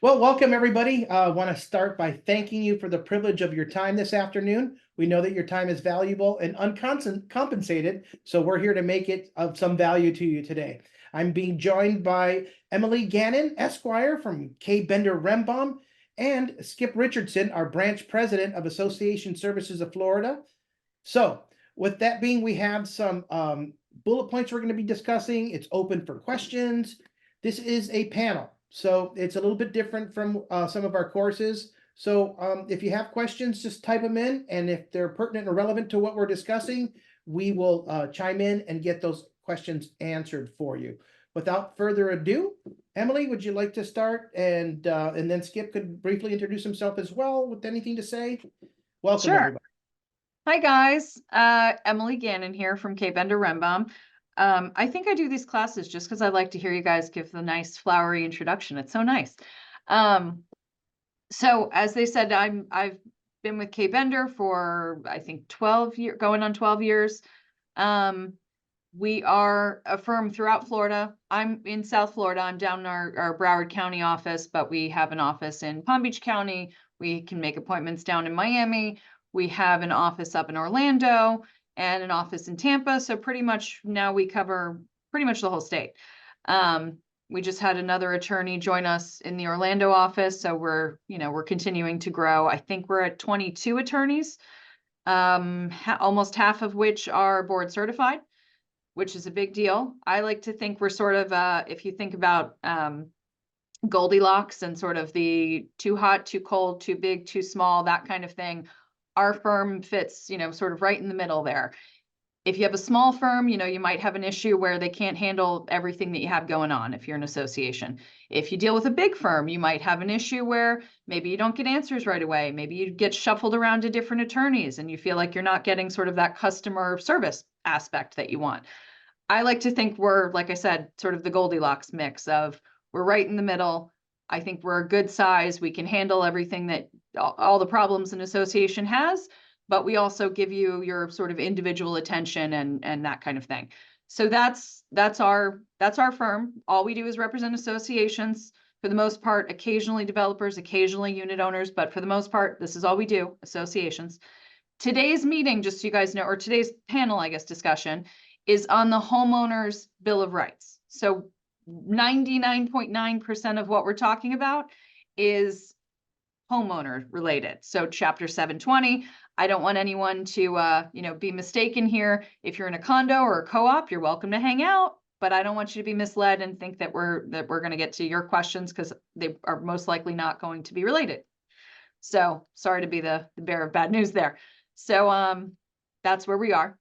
Well, welcome everybody. I want to start by thanking you for the privilege of your time this afternoon. We know that your time is valuable and uncompensated, so we're here to make it of some value to you today. I'm being joined by Emily Gannon, Esquire from Kaye Bender Rembaum, and Skip Richardson, our branch president of Association Services of Florida. So with that being, we have some bullet points we're going to be discussing. It's open for questions. This is a panel, so it's a little bit different from some of our courses. So if you have questions, just type them in, and if they're pertinent or relevant to what we're discussing, we will chime in and get those questions answered for you. Without further ado, Emily, would you like to start? And then Skip could briefly introduce himself as well with anything to say. Welcome, Sure. everybody. Hi guys, Emily Gannon here from Kaye Bender Rembaum. I think I do these classes just because I like to hear you guys give the nice flowery introduction. It's so nice. So as they said, I've been with Kaye Bender for I think 12 years, going on 12 years. We are a firm throughout Florida. I'm in South Florida. I'm down in our Broward County office, but we have an office in Palm Beach County. We can make appointments down in Miami. We have an office up in Orlando and an office in Tampa. So pretty much now we cover pretty much the whole state. We just had another attorney join us in the Orlando office. So we're continuing to grow. I think we're at 22 attorneys, almost half of which are board certified, which is a big deal. I like to think we're sort of, if you think about Goldilocks and sort of the too hot, too cold, too big, too small, that kind of thing. Our firm fits, sort of right in the middle there. If you have a small firm, you might have an issue where they can't handle everything that you have going on if you're an association. If you deal with a big firm, you might have an issue where maybe you don't get answers right away. Maybe you get shuffled around to different attorneys and you feel like you're not getting sort of that customer service aspect that you want. I like to think we're, like I said, sort of the Goldilocks mix of we're right in the middle. I think we're a good size. We can handle everything that all the problems an association has, but we also give you your sort of individual attention and that kind of thing. So that's our firm. All we do is represent associations for the most part, occasionally developers, occasionally unit owners, but for the most part, this is all we do, associations. Today's meeting, just so you guys know, or today's panel, I guess, discussion is on the Homeowners Bill of Rights. So 99.9% of what we're talking about is homeowner related. So chapter 720, I don't want anyone to, be mistaken here. If you're in a condo or a co-op, you're welcome to hang out, but I don't want you to be misled and think that we're going to get to your questions because they are most likely not going to be related. So sorry to be the bearer of bad news there. So that's where we are.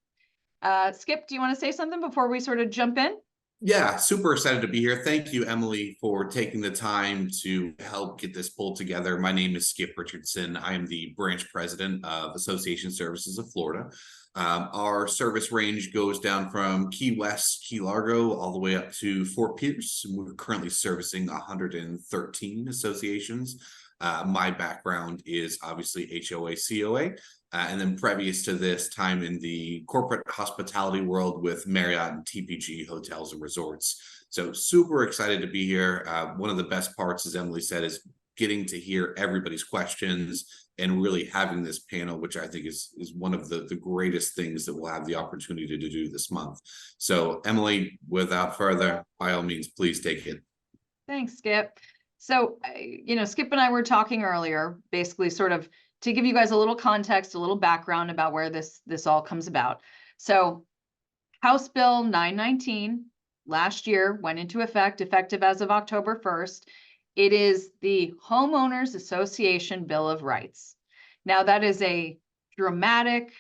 Skip, do you want to say something before we sort of jump in? Yeah, super excited to be here. Thank you, Emily, for taking the time to help get this pulled together. My name is Skip Richardson. I am the branch president of Association Services of Florida. Our service range goes down from Key West, Key Largo, all the way up to Fort Pierce. We're currently servicing 113 associations. My background is obviously HOA, COA. And then previous to this, time in the corporate hospitality world with Marriott and TPG hotels and resorts. So super excited to be here. One of the best parts, as Emily said, is getting to hear everybody's questions and really having this panel, which I think is one of the greatest things that we'll have the opportunity to do this month. So Emily, without further, by all means, please take it. Thanks, Skip. So, Skip and I were talking earlier, basically sort of to give you guys a little context, a little background about where this all comes about. So House Bill 919 last year went into effective as of October 1st. It is the Homeowners Association Bill of Rights. Now that is a dramatic,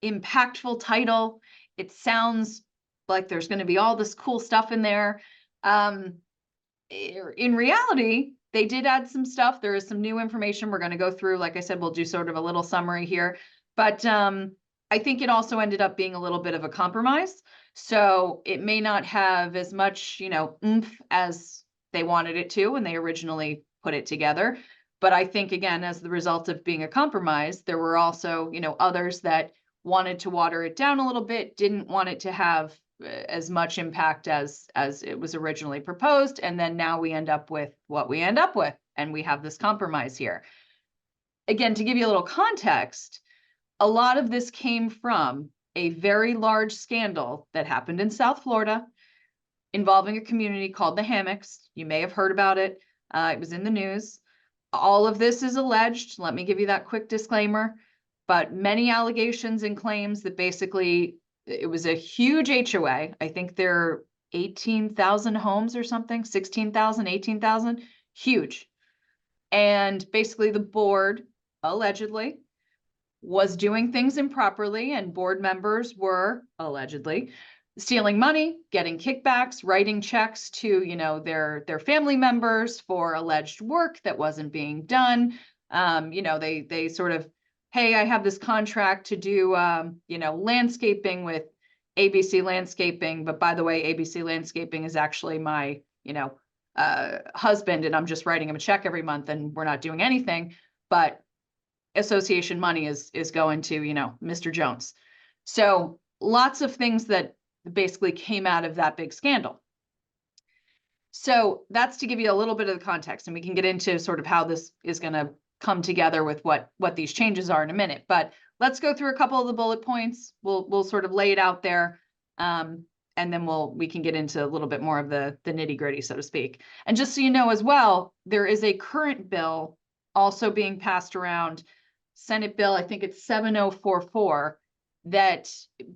impactful title. It sounds like there's going to be all this cool stuff in there. In reality, they did add some stuff. There is some new information we're going to go through. Like I said, we'll do sort of a little summary here. But I think it also ended up being a little bit of a compromise. So it may not have as much, oomph as they wanted it to when they originally put it together. But I think, again, as the result of being a compromise, there were also, others that wanted to water it down a little bit, didn't want it to have as much impact as it was originally proposed. And then now we end up with what we end up with. and we have this compromise here. Again, to give you a little context, a lot of this came from a very large scandal that happened in South Florida involving a community called the Hammocks. You may have heard about it. It was in the news. All of this is alleged. Let me give you that quick disclaimer. But many allegations and claims that basically it was a huge HOA. I think there are 18,000 homes or something, 16,000, 18,000, huge. And basically the board allegedly was doing things improperly, and board members were allegedly stealing money, getting kickbacks, writing checks to, you know, their family members for alleged work that wasn't being done. You know, they sort of, hey, I have this contract to do, you know, landscaping with ABC Landscaping, but by the way, ABC Landscaping is actually my, you know, husband, and I'm just writing him a check every month, and we're not doing anything, but association money is going to, you know, Mr. Jones. So lots of things that basically came out of that big scandal. So that's to give you a little bit of the context, and we can get into sort of how this is going to come together with what these changes are in a minute. But let's go through a couple of the bullet points. We'll sort of lay it out there. And then we can get into a little bit more of the nitty gritty, so to speak. And just so you know as well, there is a current bill also being passed around, Senate bill, I think it's 7044, that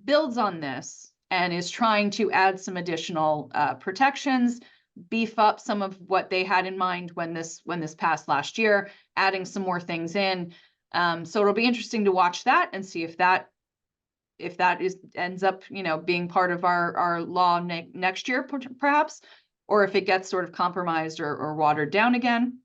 builds on this and is trying to add some additional protections, beef up some of what they had in mind when this passed last year, adding some more things in. So it'll be interesting to watch that and see if that ends up, you know, being part of our law next year, perhaps, or if it gets sort of compromised or watered down again.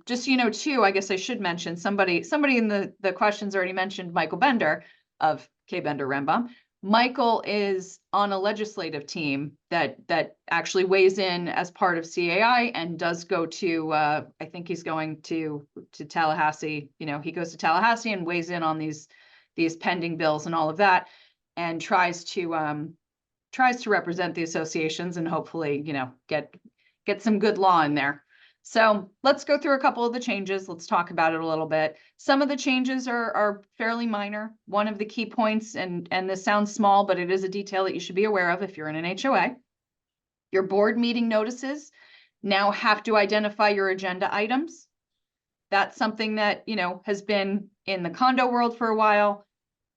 Just so you know, too, I guess I should mention somebody in the questions already mentioned Michael Bender of Kaye Bender Rembaum. Michael is on a legislative team that actually weighs in as part of CAI and does go to, I think he's going to Tallahassee. You know, he goes to Tallahassee and weighs in on these pending bills and all of that, and tries to represent the associations and hopefully, you know, get some good law in there. So let's go through a couple of the changes. Let's talk about it a little bit. Some of the changes are fairly minor. One of the key points, and this sounds small, but it is a detail that you should be aware of if you're in an HOA. Your board meeting notices now have to identify your agenda items. That's something that, you know, has been in the condo world for a while.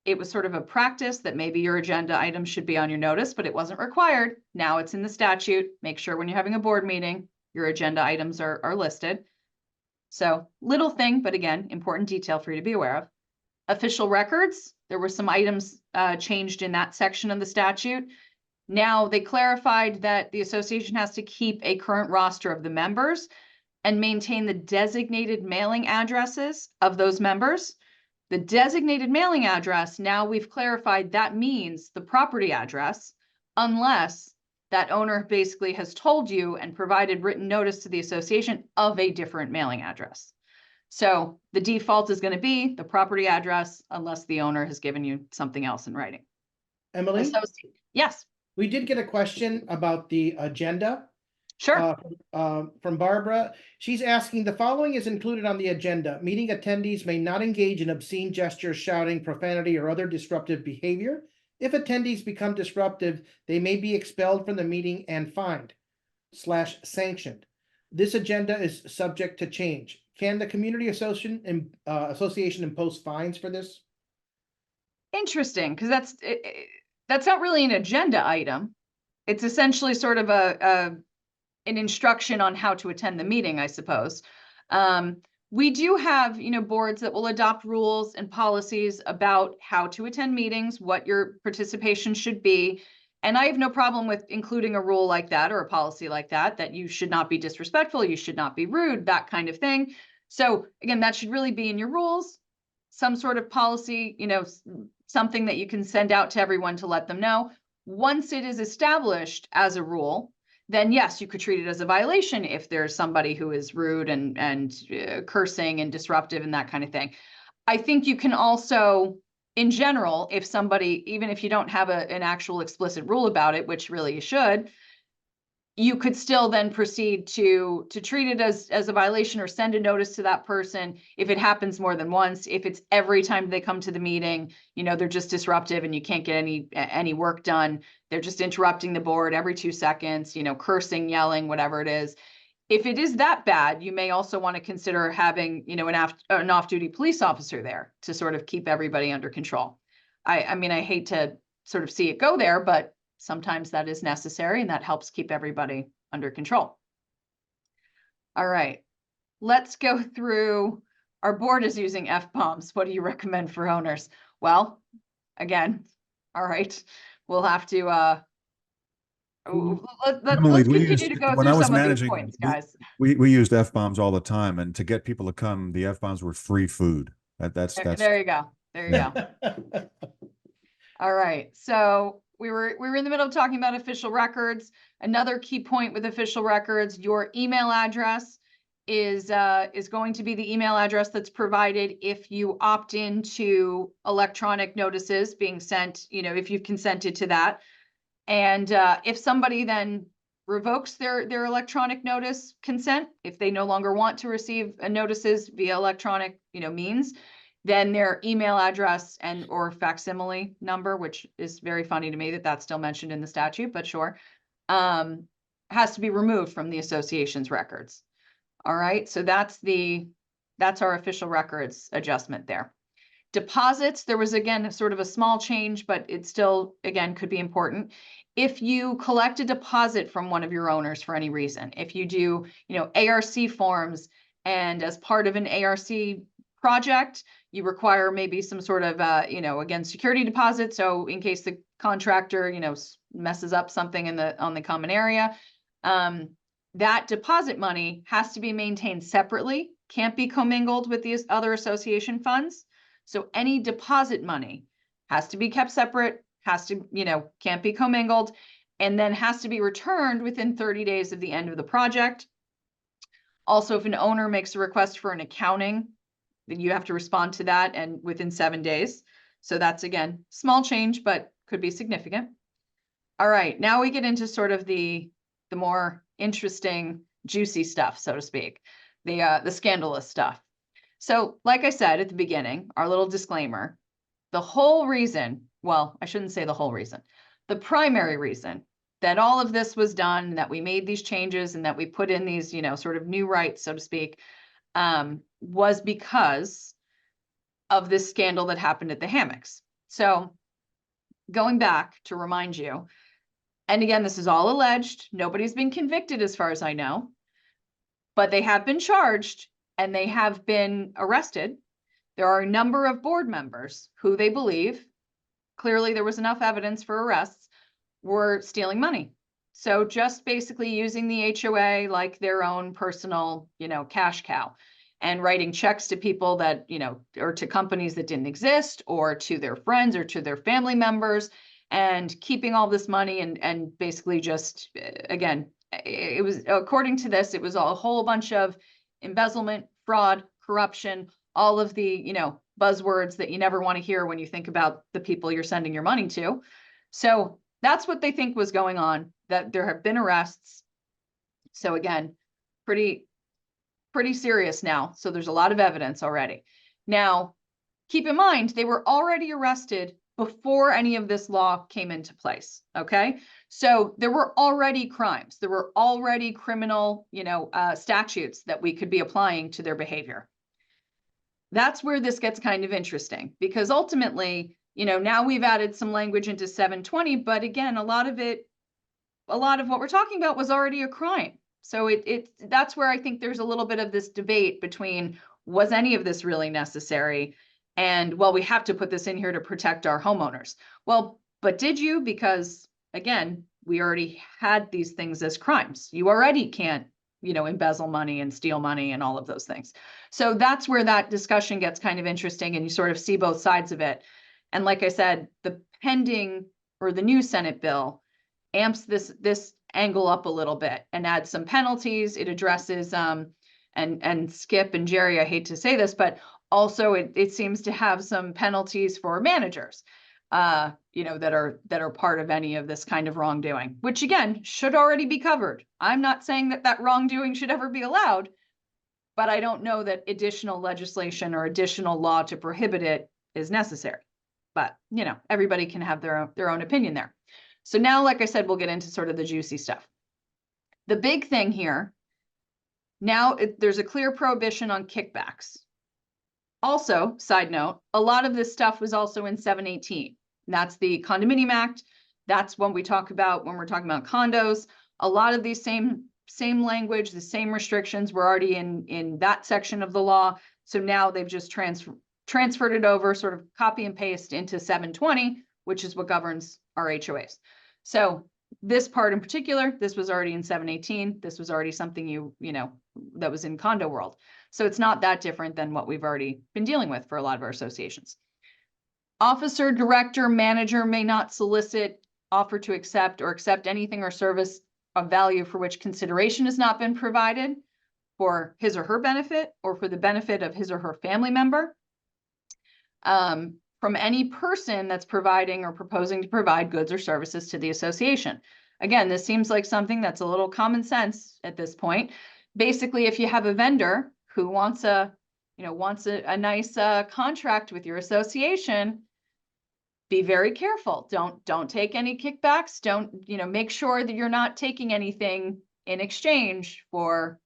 It was sort of a practice that maybe your agenda items should be on your notice, but it wasn't required. Now it's in the statute. Make sure when you're having a board meeting, your agenda items are listed. So little thing, but again, important detail for you to be aware of. Official records, there were some items changed in that section of the statute. Now they clarified that the association has to keep a current roster of the members and maintain the designated mailing addresses of those members. The designated mailing address, now we've clarified that means the property address, unless that owner basically has told you and provided written notice to the association of a different mailing address. So the default is going to be the property address unless the owner has given you something else in writing. Emily? Yes. We did get a question about the agenda. Sure. From Barbara. She's asking, the following is included on the agenda. Meeting attendees may not engage in obscene gestures, shouting, profanity, or other disruptive behavior. If attendees become disruptive, they may be expelled from the meeting and fined / sanctioned. This agenda is subject to change. Can the community association impose fines for this? Interesting, because that's not really an agenda item. It's essentially sort of an instruction on how to attend the meeting, I suppose. We do have, you know, boards that will adopt rules and policies about how to attend meetings, what your participation should be. And I have no problem with including a rule like that or a policy like that, that you should not be disrespectful, you should not be rude, that kind of thing. So again, that should really be in your rules, some sort of policy, you know, something that you can send out to everyone to let them know. Once it is established as a rule, then yes, you could treat it as a violation if there's somebody who is rude and cursing and disruptive and that kind of thing. I think you can also, in general, if somebody, even if you don't have an actual explicit rule about it, which really you should, you could still then proceed to treat it as a violation or send a notice to that person if it happens more than once. If it's every time they come to the meeting, you know, they're just disruptive and you can't get any work done. They're just interrupting the board every 2 seconds, you know, cursing, yelling, whatever it is. If it is that bad, you may also want to consider having, you know, an off-duty police officer there to sort of keep everybody under control. I mean, I hate to sort of see it go there, but sometimes that is necessary and that helps keep everybody under control. All right, let's go through. Our board is using F-bombs. What do you recommend for owners? Well, again, all right, we'll have to, Emily, let's continue to go when through I was some of these managing, points, guys. we used F-bombs all the time, and to get people to come, the F-bombs were free food. That's There you go. There you go. All right, so we were in the middle of talking about official records. Another key point with official records, your email address is going to be the email address that's provided if you opt into electronic notices being sent, you know, if you've consented to that. And if somebody then revokes their electronic notice consent, if they no longer want to receive notices via electronic, you know, means, then their email address and or facsimile number, which is very funny to me that that's still mentioned in the statute, but sure, has to be removed from the association's records. All right, so that's our official records adjustment there. Deposits, there was again sort of a small change, but it still again could be important. If you collect a deposit from one of your owners for any reason, if you do, you know, ARC forms, and as part of an ARC project, you require maybe some sort of, you know, again, security deposit. So in case the contractor, you know, messes up something on the common area, that deposit money has to be maintained separately, can't be commingled with these other association funds. So any deposit money has to be kept separate, has to, you know, can't be commingled, and then has to be returned within 30 days of the end of the project. Also, if an owner makes a request for an accounting, then you have to respond to that and within 7 days. So that's, again, small change, but could be significant. All right, now we get into sort of the more interesting, juicy stuff, so to speak, the scandalous stuff. So like I said at the beginning, our little disclaimer, the whole reason, well, I shouldn't say the whole reason, the primary reason that all of this was done, that we made these changes and that we put in these, you know, sort of new rights, so to speak, was because of this scandal that happened at the hammocks. So going back to remind you, and again, this is all alleged, nobody's been convicted as far as I know, but they have been charged and they have been arrested. There are a number of board members who they believe, clearly there was enough evidence for arrests, were stealing money. So just basically using the HOA like their own personal, you know, cash cow, and writing checks to people that, you know, or to companies that didn't exist, or to their friends or to their family members, and keeping all this money and basically just, again, it was, according to this, it was a whole bunch of embezzlement, fraud, corruption, all of the, you know, buzzwords that you never want to hear when you think about the people you're sending your money to. So that's what they think was going on, that there have been arrests. So again, pretty serious now. So there's a lot of evidence already. Now, keep in mind, they were already arrested before any of this law came into place, okay? So there were already crimes. There were already criminal, you know, statutes that we could be applying to their behavior. That's where this gets kind of interesting, because ultimately, you know, now we've added some language into 720, but again, a lot of what we're talking about was already a crime. So that's where I think there's a little bit of this debate between, was any of this really necessary? And, well, we have to put this in here to protect our homeowners. Well, but did you? Because again, we already had these things as crimes. You already can't, you know, embezzle money and steal money and all of those things. So that's where that discussion gets kind of interesting, and you sort of see both sides of it. And like I said, the pending or the new Senate bill amps this angle up a little bit and adds some penalties. It addresses and Skip and Jerry, I hate to say this, but also it seems to have some penalties for managers. that are part of any of this kind of wrongdoing, which again, should already be covered. I'm not saying that that wrongdoing should ever be allowed, but I don't know that additional legislation or additional law to prohibit it is necessary. But, everybody can have their own opinion there. So now, like I said, we'll get into sort of the juicy stuff. The big thing here, now there's a clear prohibition on kickbacks. Also, side note, a lot of this stuff was also in 718. That's the Condominium Act. That's when we're talking about condos. A lot of these same language, the same restrictions were already in that section of the law. So now they've just transferred it over, sort of copy and paste into 720, which is what governs our HOAs. So this part in particular, this was already in 718. This was already something that was in condo world. So it's not that different than what we've already been dealing with for a lot of our associations. Officer, director, manager may not solicit, offer to accept, or accept anything or service of value for which consideration has not been provided for his or her benefit or for the benefit of his or her family member. From any person that's providing or proposing to provide goods or services to the association. Again, this seems like something that's a little common sense at this point. Basically, if you have a vendor who wants a nice contract with your association, be very careful. Don't take any kickbacks. Don't, make sure that you're not taking anything in exchange for,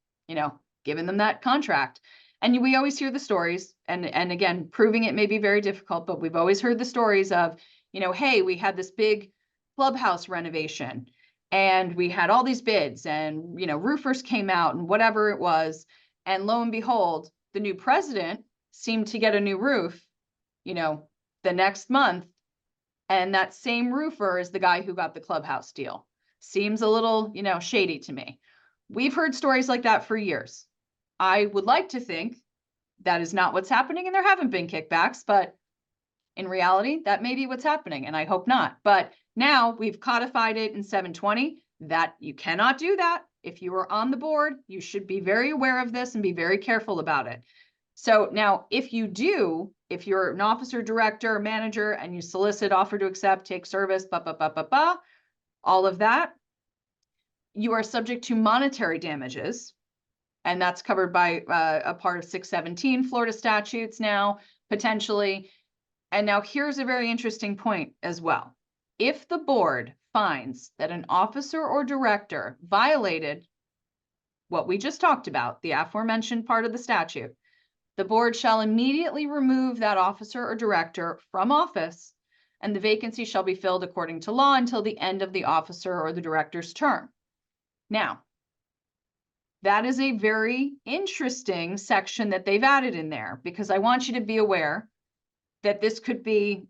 giving them that contract. And we always hear the stories, and again, proving it may be very difficult, but we've always heard the stories of, hey, we had this big clubhouse renovation and we had all these bids and, roofers came out and whatever it was. And lo and behold, the new president seemed to get a new roof, the next month. And that same roofer is the guy who got the clubhouse deal. Seems a little, shady to me. We've heard stories like that for years. I would like to think that is not what's happening and there haven't been kickbacks, but in reality, that may be what's happening and I hope not. But now we've codified it in 720 that you cannot do that. If you are on the board, you should be very aware of this and be very careful about it. So now if you're an officer, director, manager, and you solicit, offer to accept, take service, all of that, you are subject to monetary damages. And that's covered by a part of 617 Florida statutes now, potentially. And now here's a very interesting point as well. If the board finds that an officer or director violated what we just talked about, the aforementioned part of the statute, the board shall immediately remove that officer or director from office, and the vacancy shall be filled according to law until the end of the officer or the director's term. Now, that is a very interesting section that they've added in there, because I want you to be aware that this could be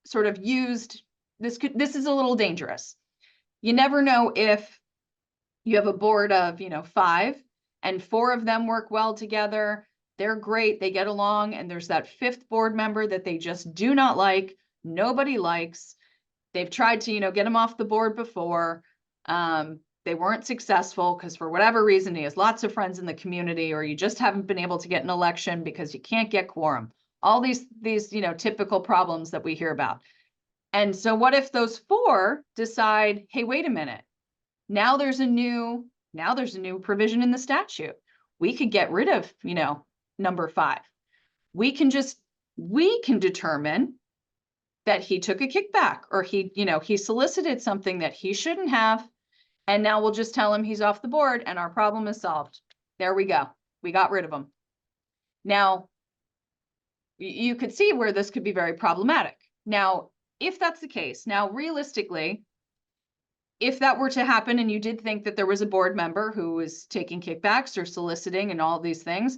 sort of used. This is a little dangerous. You never know if you have a board of, 5 and 4 of them work well together. They're great. They get along. And there's that 5th board member that they just do not like. Nobody likes. They've tried to, get him off the board before. They weren't successful because for whatever reason, he has lots of friends in the community, or you just haven't been able to get an election because you can't get quorum. All these typical problems that we hear about. And so what if those 4 decide, hey, wait a minute, now there's a new provision in the statute. We could get rid of, number 5. We can determine that he took a kickback, or he solicited something that he shouldn't have. And now we'll just tell him he's off the board and our problem is solved. There we go. We got rid of him. Now, you could see where this could be very problematic. Now, if that's the case, now realistically, if that were to happen and you did think that there was a board member who was taking kickbacks or soliciting and all these things,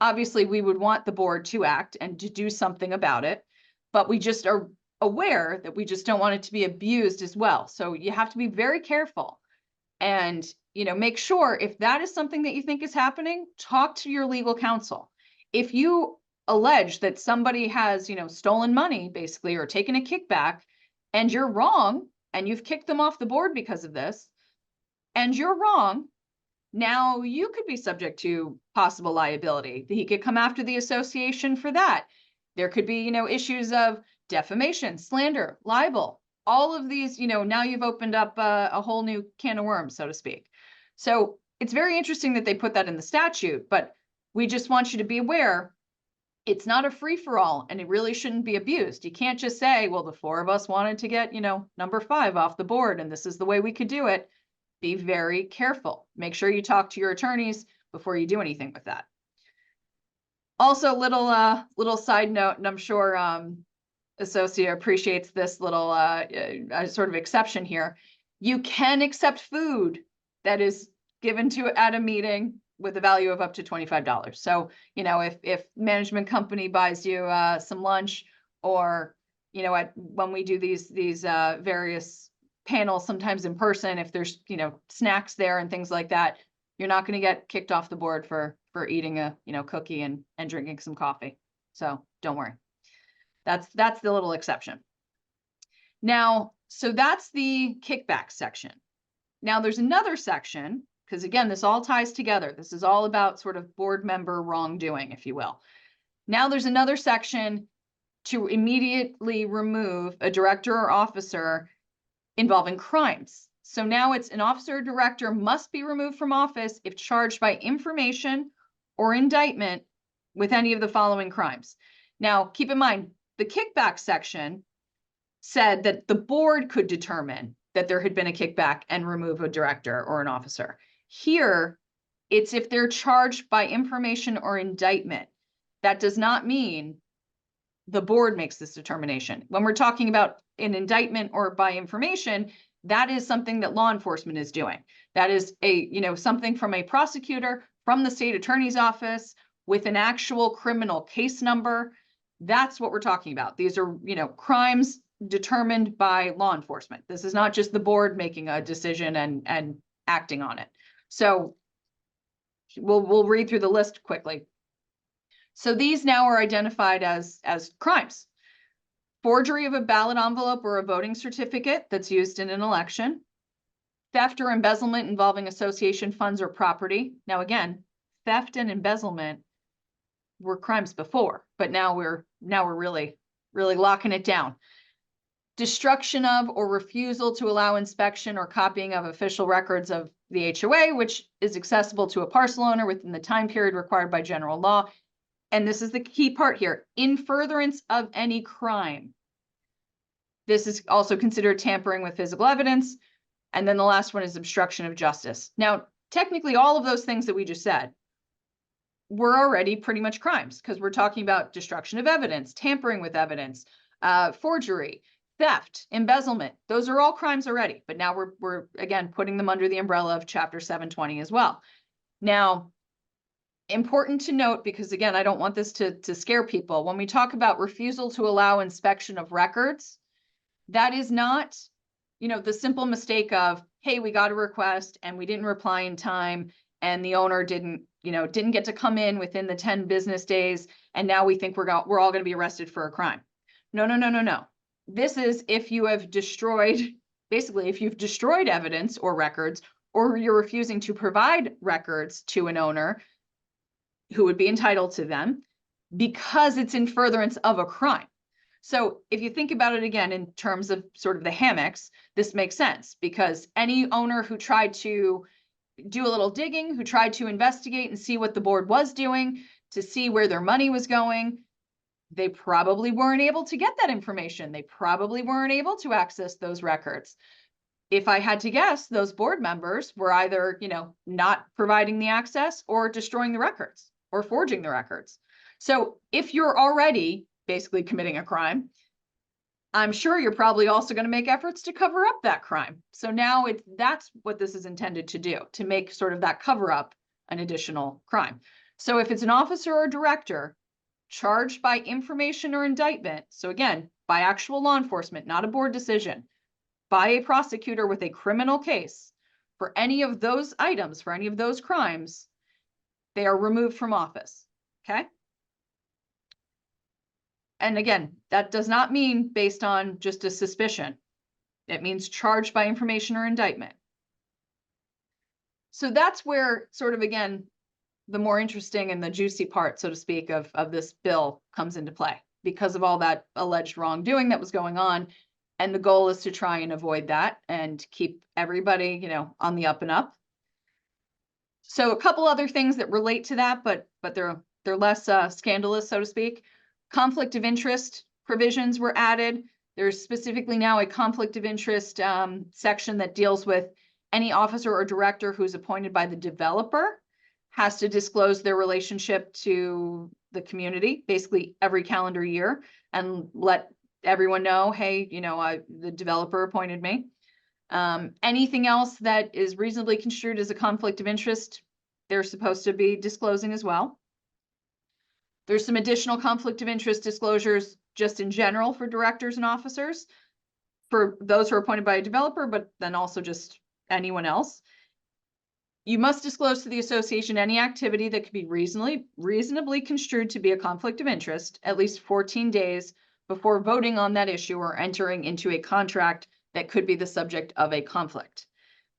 obviously we would want the board to act and to do something about it. But we just are aware that we just don't want it to be abused as well. So you have to be very careful. And, make sure if that is something that you think is happening, talk to your legal counsel. If you allege that somebody has, stolen money basically, or taken a kickback, and you're wrong, and you've kicked them off the board because of this, and you're wrong, now you could be subject to possible liability. He could come after the association for that. There could be, issues of, defamation, slander, libel, all of these, now you've opened up a whole new can of worms, so to speak. So it's very interesting that they put that in the statute, but we just want you to be aware it's not a free-for-all, and it really shouldn't be abused. You can't just say, well, the four of us wanted to get, number 5 off the board, and this is the way we could do it. Be very careful. Make sure you talk to your attorneys before you do anything with that. Also, little side note, and I'm sure Associa appreciates this little sort of exception here. You can accept food that is given to at a meeting with a value of up to $25. So, if management company buys you some lunch, or, when we do these various panels, sometimes in person, if there's, snacks there and things like that, you're not going to get kicked off the board for eating a, cookie and drinking some coffee. So don't worry. That's the little exception. Now, so that's the kickback section. Now there's another section, because again, this all ties together. This is all about sort of board member wrongdoing, if you will. Now there's another section to immediately remove a director or officer involving crimes. So now it's an officer or director must be removed from office if charged by information or indictment with any of the following crimes. Now, keep in mind, the kickback section said that the board could determine that there had been a kickback and remove a director or an officer. Here, it's if they're charged by information or indictment. That does not mean the board makes this determination. When we're talking about an indictment or by information, that is something that law enforcement is doing. That is something from a prosecutor, from the state attorney's office, with an actual criminal case number. That's what we're talking about. These are, crimes determined by law enforcement. This is not just the board making a decision and acting on it. So we'll read through the list quickly. So these now are identified as crimes. Forgery of a ballot envelope or a voting certificate that's used in an election. Theft or embezzlement involving association funds or property. Now again, theft and embezzlement were crimes before, but now we're really locking it down. Destruction of or refusal to allow inspection or copying of official records of the HOA, which is accessible to a parcel owner within the time period required by general law. And this is the key part here, in furtherance of any crime. This is also considered tampering with physical evidence. And then the last one is obstruction of justice. Now, technically, all of those things that we just said were already pretty much crimes, because we're talking about destruction of evidence, tampering with evidence, forgery, theft, embezzlement. Those are all crimes already. But now we're again putting them under the umbrella of Chapter 720 as well. Now, important to note, because again, I don't want this to scare people. When we talk about refusal to allow inspection of records, that is not, the simple mistake of, hey, we got a request and we didn't reply in time, and the owner didn't get to come in within the 10 business days, and now we think we're all going to be arrested for a crime. No. This is if you have destroyed, basically, if you've destroyed evidence or records, or you're refusing to provide records to an owner who would be entitled to them because it's in furtherance of a crime. So if you think about it again in terms of sort of the hammocks, this makes sense, because any owner who tried to do a little digging, who tried to investigate and see what the board was doing, to see where their money was going, they probably weren't able to get that information. They probably weren't able to access those records. If I had to guess, those board members were either, not providing the access or destroying the records or forging the records. So if you're already basically committing a crime, I'm sure you're probably also going to make efforts to cover up that crime. So now that's what this is intended to do, to make sort of that cover up an additional crime. So if it's an officer or director charged by information or indictment, so again, by actual law enforcement, not a board decision, by a prosecutor with a criminal case for any of those items, for any of those crimes, they are removed from office. Okay. And again, that does not mean based on just a suspicion. It means charged by information or indictment. So that's where sort of, again, the more interesting and the juicy part, so to speak, of this bill comes into play. because of all that alleged wrongdoing that was going on. And the goal is to try and avoid that and keep everybody, on the up and up. So a couple other things that relate to that, but they're less scandalous, so to speak. Conflict of interest provisions were added. There's specifically now a conflict of interest section that deals with any officer or director who's appointed by the developer has to disclose their relationship to the community, basically every calendar year, and let everyone know, hey, the developer appointed me. Anything else that is reasonably construed as a conflict of interest, they're supposed to be disclosing as well. There's some additional conflict of interest disclosures just in general for directors and officers, for those who are appointed by a developer, but then also just anyone else. You must disclose to the association any activity that could be reasonably construed to be a conflict of interest at least 14 days before voting on that issue or entering into a contract that could be the subject of a conflict.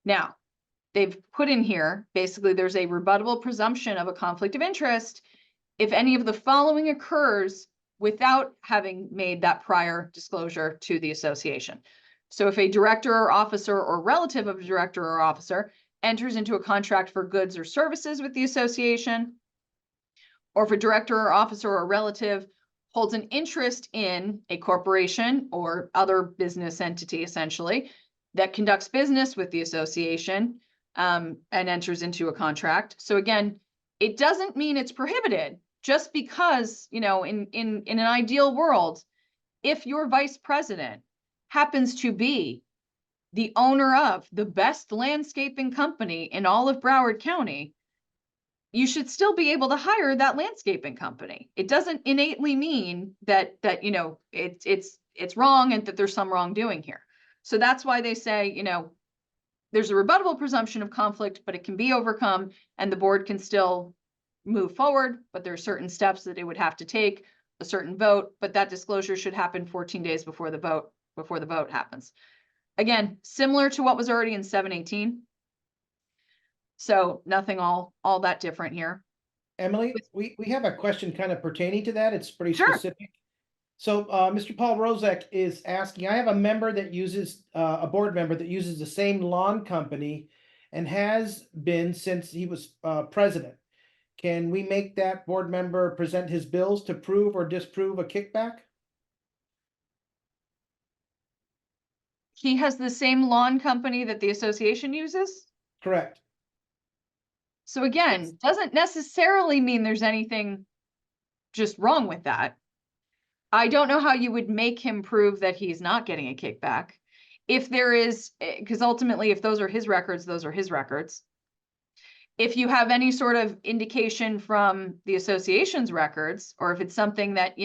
Now, they've put in here, basically there's a rebuttable presumption of a conflict of interest if any of the following occurs without having made that prior disclosure to the association. So if a director or officer or relative of a director or officer enters into a contract for goods or services with the association, or if a director or officer or relative holds an interest in a corporation or other business entity, essentially, that conducts business with the association and enters into a contract. So again, it doesn't mean it's prohibited just because, in an ideal world, if your vice president happens to be the owner of the best landscaping company in all of Broward County, you should still be able to hire that landscaping company. It doesn't innately mean that it's wrong and that there's some wrongdoing here. So that's why they say, there's a rebuttable presumption of conflict, but it can be overcome and the board can still move forward, but there are certain steps that it would have to take, a certain vote, but that disclosure should happen 14 days before the vote happens. Again, similar to what was already in 718. So nothing all that different here. Emily, we have a question kind of pertaining to that. It's pretty Sure. specific. So Mr. Paul Rozek is asking, I have a member that uses, a board member that uses the same lawn company and has been since he was president. Can we make that board member present his bills to prove or disprove a kickback? He has the same lawn company that the association uses? Correct. So again, doesn't necessarily mean there's anything just wrong with that. I don't know how you would make him prove that he's not getting a kickback. If there is, because ultimately, if those are his records, those are his records. If you have any sort of indication from the association's records, or if it's something that,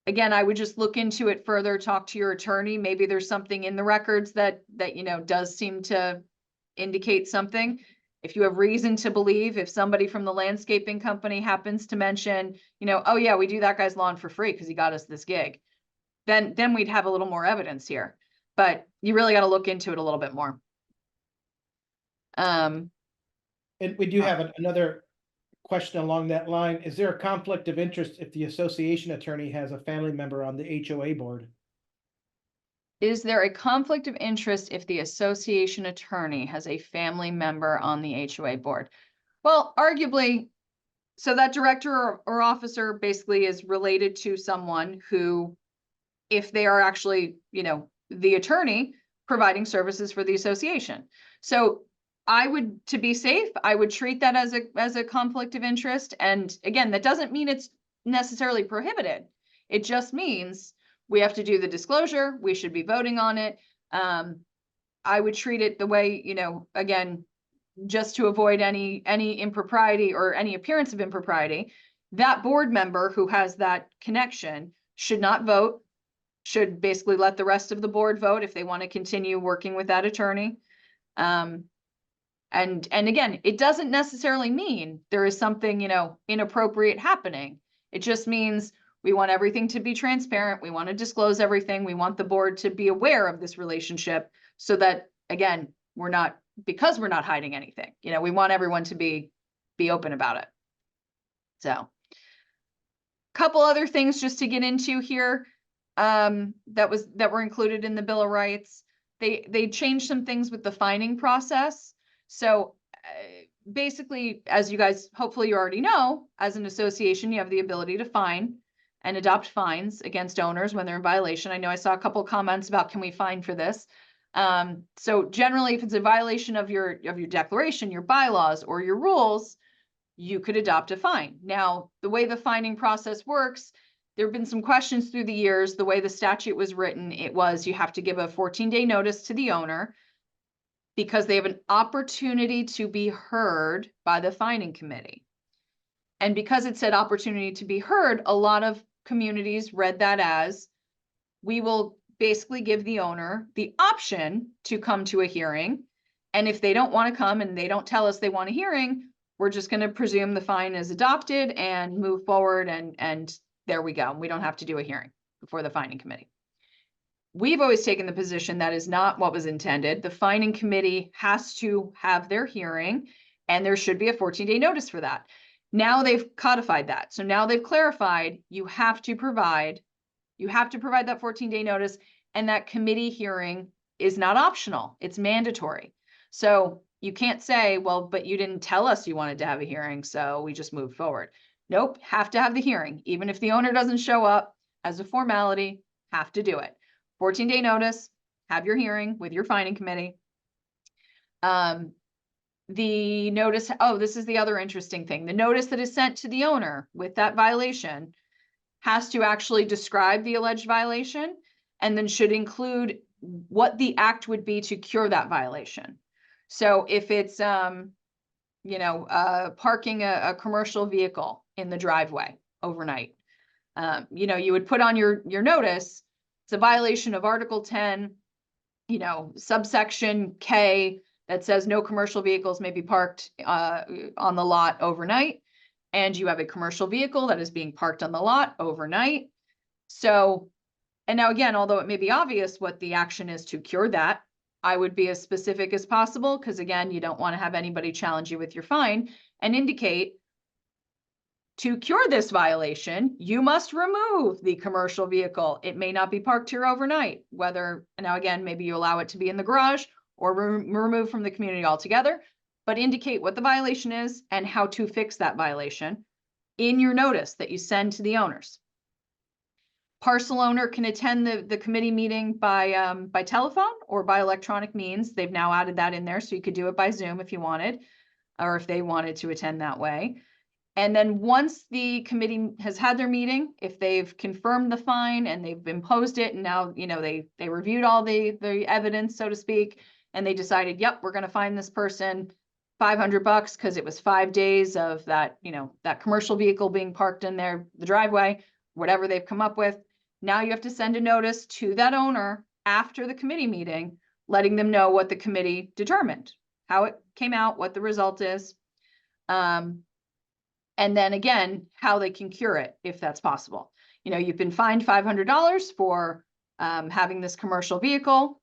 again, I would just look into it further, talk to your attorney. Maybe there's something in the records that does seem to indicate something. If you have reason to believe, if somebody from the landscaping company happens to mention, oh yeah, we do that guy's lawn for free because he got us this gig, then we'd have a little more evidence here. But you really got to look into it a little bit more. And we do have another question along that line. Is there a conflict of interest if the association attorney has a family member on the HOA board? Is there a conflict of interest if the association attorney has a family member on the HOA board? Well, arguably, so that director or officer basically is related to someone who, if they are actually, the attorney providing services for the association. So to be safe, I would treat that as a conflict of interest. And again, that doesn't mean it's necessarily prohibited. It just means we have to do the disclosure. We should be voting on it. I would treat it the way, again, just to avoid any impropriety or any appearance of impropriety. That board member who has that connection should not vote, should basically let the rest of the board vote if they want to continue working with that attorney. And again, it doesn't necessarily mean there is something, inappropriate happening. It just means we want everything to be transparent. We want to disclose everything. We want the board to be aware of this relationship so that, again, because we're not hiding anything. We want everyone to be open about it. So Couple other things just to get into here, that were included in the Bill of Rights. They changed some things with the fining process. So basically, as you guys, hopefully you already know, as an association, you have the ability to fine and adopt fines against owners when they're in violation. I know I saw a couple comments about, can we fine for this? So generally, if it's a violation of your declaration, your bylaws, or your rules, you could adopt a fine. Now, the way the fining process works, there have been some questions through the years. The way the statute was written, it was you have to give a 14-day notice to the owner because they have an opportunity to be heard by the fining committee. And because it said opportunity to be heard, a lot of communities read that as, we will basically give the owner the option to come to a hearing. And if they don't want to come and they don't tell us they want a hearing, we're just going to presume the fine is adopted and move forward, and there we go. We don't have to do a hearing before the fining committee. We've always taken the position that is not what was intended. The fining committee has to have their hearing, and there should be a 14-day notice for that. Now they've codified that. So now they've clarified you have to provide that 14-day notice, and that committee hearing is not optional. It's mandatory. So you can't say, well, but you didn't tell us you wanted to have a hearing, so we just moved forward. Nope, have to have the hearing. Even if the owner doesn't show up as a formality, have to do it. 14-day notice, have your hearing with your fining committee. The notice, oh, this is the other interesting thing. The notice that is sent to the owner with that violation has to actually describe the alleged violation, and then should include what the act would be to cure that violation. So if it's, parking a commercial vehicle in the driveway overnight, you would put on your notice, it's a violation of Article 10, subsection K, that says no commercial vehicles may be parked on the lot overnight. And you have a commercial vehicle that is being parked on the lot overnight. So, and now again, although it may be obvious what the action is to cure that, I would be as specific as possible, because again, you don't want to have anybody challenge you with your fine, and indicate, to cure this violation, you must remove the commercial vehicle. It may not be parked here overnight, whether, now again, maybe you allow it to be in the garage or removed from the community altogether, but indicate what the violation is and how to fix that violation in your notice that you send to the owners. Parcel owner can attend the committee meeting by telephone or by electronic means. They've now added that in there, so you could do it by Zoom if you wanted, or if they wanted to attend that way. And then once the committee has had their meeting, if they've confirmed the fine and they've imposed it, and now, they reviewed all the evidence, so to speak, and they decided, yep, we're going to fine this person $500 because it was 5 days of that, that commercial vehicle being parked in the driveway, whatever they've come up with. Now you have to send a notice to that owner after the committee meeting, letting them know what the committee determined, how it came out, what the result is. And then again, how they can cure it if that's possible. You've been fined $500 for having this commercial vehicle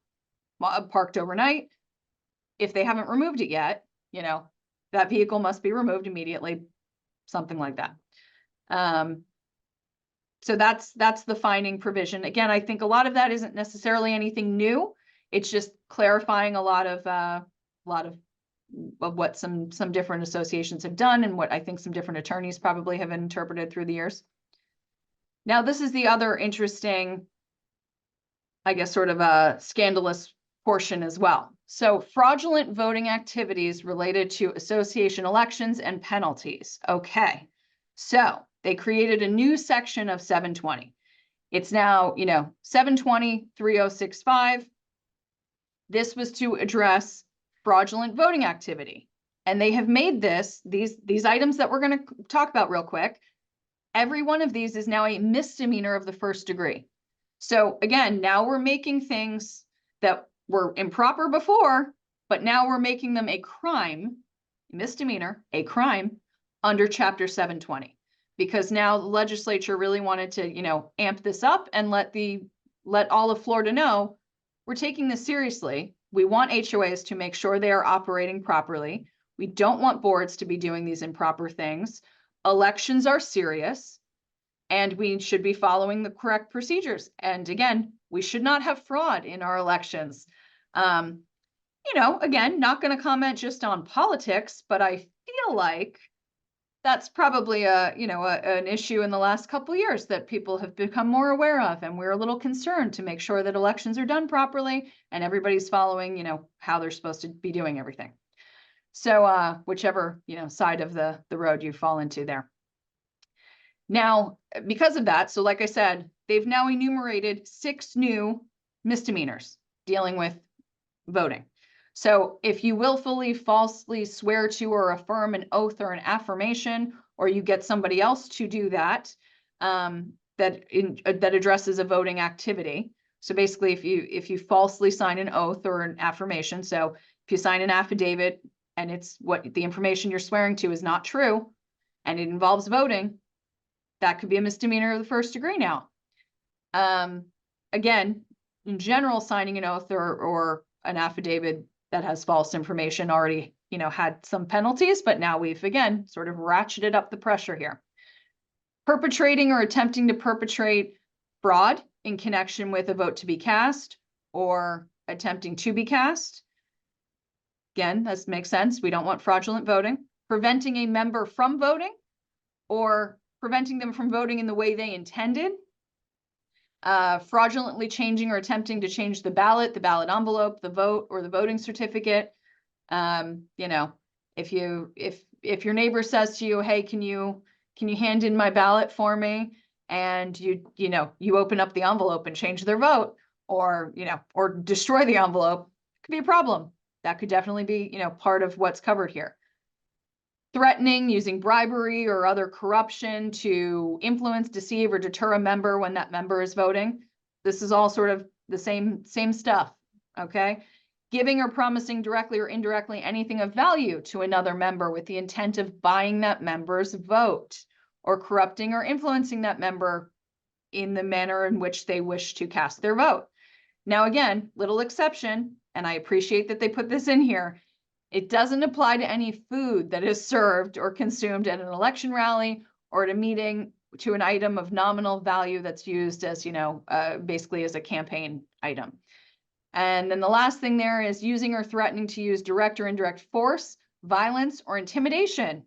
parked overnight. If they haven't removed it yet, that vehicle must be removed immediately, something like that. So that's the fining provision. Again, I think a lot of that isn't necessarily anything new. It's just clarifying a lot of what some different associations have done, and what I think some different attorneys probably have interpreted through the years. Now, this is the other interesting, I guess, sort of a scandalous portion as well. So fraudulent voting activities related to association elections and penalties. Okay, so they created a new section of 720. It's now, 720-3065. This was to address fraudulent voting activity. And they have made these items that we're going to talk about real quick. Every one of these is now a misdemeanor of the first degree. So again, now we're making things that were improper before, but now we're making them a crime, misdemeanor, a crime under Chapter 720. Because now the legislature really wanted to, amp this up and let all of Florida know we're taking this seriously. We want HOAs to make sure they are operating properly. We don't want boards to be doing these improper things. Elections are serious. and we should be following the correct procedures. And again, we should not have fraud in our elections. Again, not going to comment just on politics, but I feel like that's probably an issue in the last couple of years that people have become more aware of, and we're a little concerned to make sure that elections are done properly and everybody's following, how they're supposed to be doing everything. So whichever, side of the road you fall into there. Now, because of that, so like I said, they've now enumerated 6 new misdemeanors dealing with voting. So if you willfully, falsely swear to or affirm an oath or an affirmation, or you get somebody else to do that, that addresses a voting activity. So basically, if you falsely sign an oath or an affirmation, so if you sign an affidavit and it's what the information you're swearing to is not true, and it involves voting, that could be a misdemeanor of the 1st degree now. Again, in general, signing an oath or an affidavit that has false information already, had some penalties, but now we've again sort of ratcheted up the pressure here. Perpetrating or attempting to perpetrate fraud in connection with a vote to be cast or attempting to be cast. Again, this makes sense. We don't want fraudulent voting. Preventing a member from voting or preventing them from voting in the way they intended. Fraudulently changing or attempting to change the ballot envelope, the vote, or the voting certificate. If your neighbor says to you, hey, can you hand in my ballot for me? And you open up the envelope and change their vote, or destroy the envelope, it could be a problem. That could definitely be, part of what's covered here. Threatening, using bribery or other corruption to influence, deceive, or deter a member when that member is voting. This is all sort of the same stuff, okay? Giving or promising directly or indirectly anything of value to another member with the intent of buying that member's vote, or corrupting or influencing that member in the manner in which they wish to cast their vote. Now, again, little exception, and I appreciate that they put this in here. It doesn't apply to any food that is served or consumed at an election rally or at a meeting to an item of nominal value that's used as, basically as a campaign item. And then the last thing there is using or threatening to use direct or indirect force, violence, or intimidation,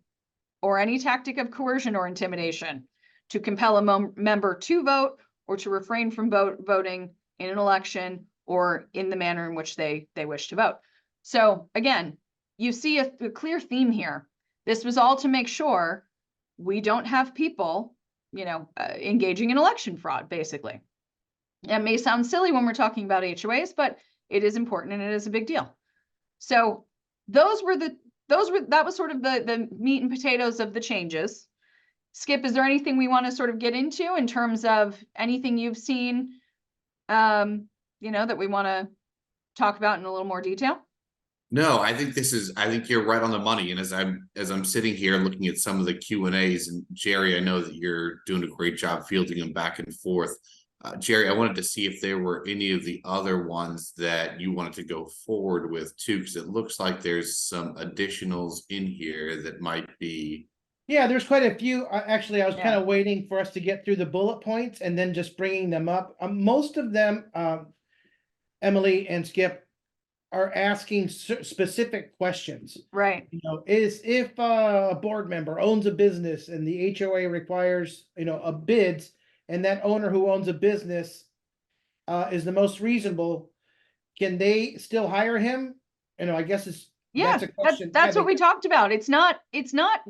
or any tactic of coercion or intimidation to compel a member to vote or to refrain from voting in an election or in the manner in which they wish to vote. So again, you see a clear theme here. This was all to make sure we don't have people, engaging in election fraud, basically. It may sound silly when we're talking about HOAs, but it is important and it is a big deal. So that was sort of the meat and potatoes of the changes. Skip, is there anything we want to sort of get into in terms of anything you've seen, that we want to talk about in a little more detail? No, I think you're right on the money. And as I'm sitting here looking at some of the Q&As, and Jerry, I know that you're doing a great job fielding them back and forth. Jerry, I wanted to see if there were any of the other ones that you wanted to go forward with too, because it looks like there's some additionals in here that might be. Yeah, there's quite a few. Actually, I was kind of waiting for us to get through the bullet points and then just bringing them up. Most of them, Emily and Skip, are asking specific questions. Right. If a board member owns a business and the HOA requires, a bids, and that owner who owns a business is the most reasonable, can they still hire him? I guess that's a question. That's what we talked about. It's not, it's not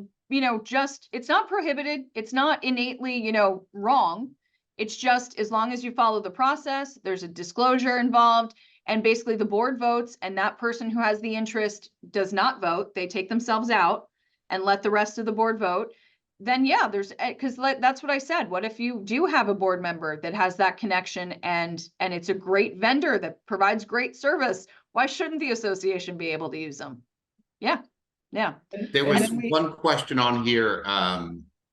prohibited. It's not innately, wrong. It's just, as long as you follow the process, there's a disclosure involved. And basically the board votes, and that person who has the interest does not vote. They take themselves out and let the rest of the board vote. Then because that's what I said. What if you do have a board member that has that connection and it's a great vendor that provides great service? Why shouldn't the association be able to use them? Yeah. There was one question on here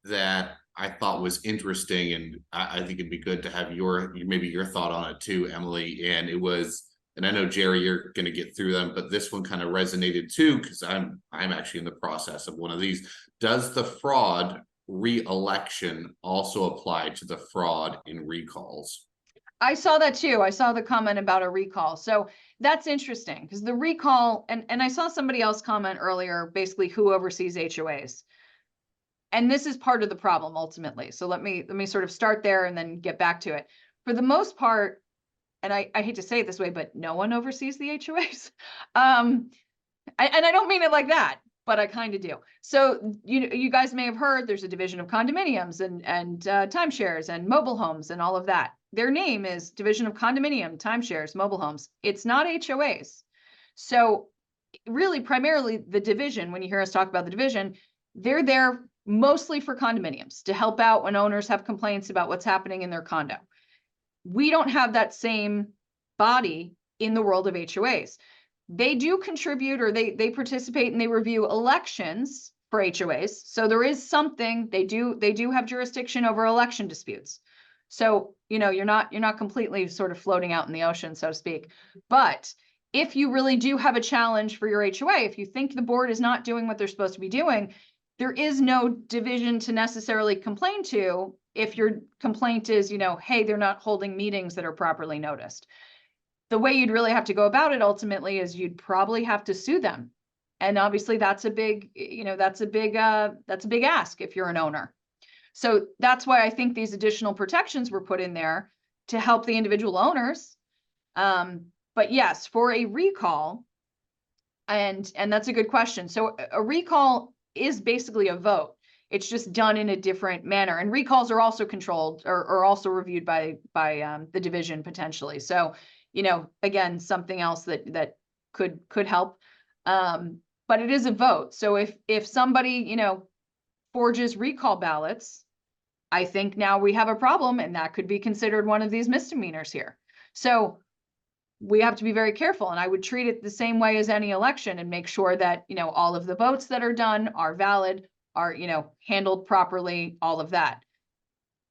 that I thought was interesting, and I think it'd be good to have maybe your thought on it too, Emily. And it was, and I know Jerry, you're going to get through them, but this one kind of resonated too, because I'm actually in the process of one of these. Does the fraud re-election also apply to the fraud in recalls? I saw that too. I saw the comment about a recall. So that's interesting because the recall, and I saw somebody else comment earlier, basically who oversees HOAs. And this is part of the problem ultimately. So let me sort of start there and then get back to it. For the most part, and I hate to say it this way, but no one oversees the HOAs. And I don't mean it like that, but I kind of do. So you guys may have heard there's a division of condominiums and timeshares and mobile homes and all of that. Their name is Division of Condominium, Timeshares, Mobile Homes. It's not HOAs. So really primarily the division, when you hear us talk about the division, they're there mostly for condominiums to help out when owners have complaints about what's happening in their condo. We don't have that same body in the world of HOAs. They do contribute, or they participate and they review elections for HOAs. So there is something, they do have jurisdiction over election disputes. So, you're not completely sort of floating out in the ocean, so to speak. But if you really do have a challenge for your HOA, if you think the board is not doing what they're supposed to be doing, there is no division to necessarily complain to if your complaint is, hey, they're not holding meetings that are properly noticed. The way you'd really have to go about it ultimately is you'd probably have to sue them. And obviously that's a big, that's a big ask if you're an owner. So that's why I think these additional protections were put in there to help the individual owners. But yes, for a recall, and that's a good question. So a recall is basically a vote. It's just done in a different manner. And recalls are also controlled or also reviewed by the division potentially. So, again, something else that could help. But it is a vote. So if somebody, forges recall ballots, I think now we have a problem, and that could be considered one of these misdemeanors here. So we have to be very careful, and I would treat it the same way as any election and make sure that, all of the votes that are done are valid, are, handled properly, all of that.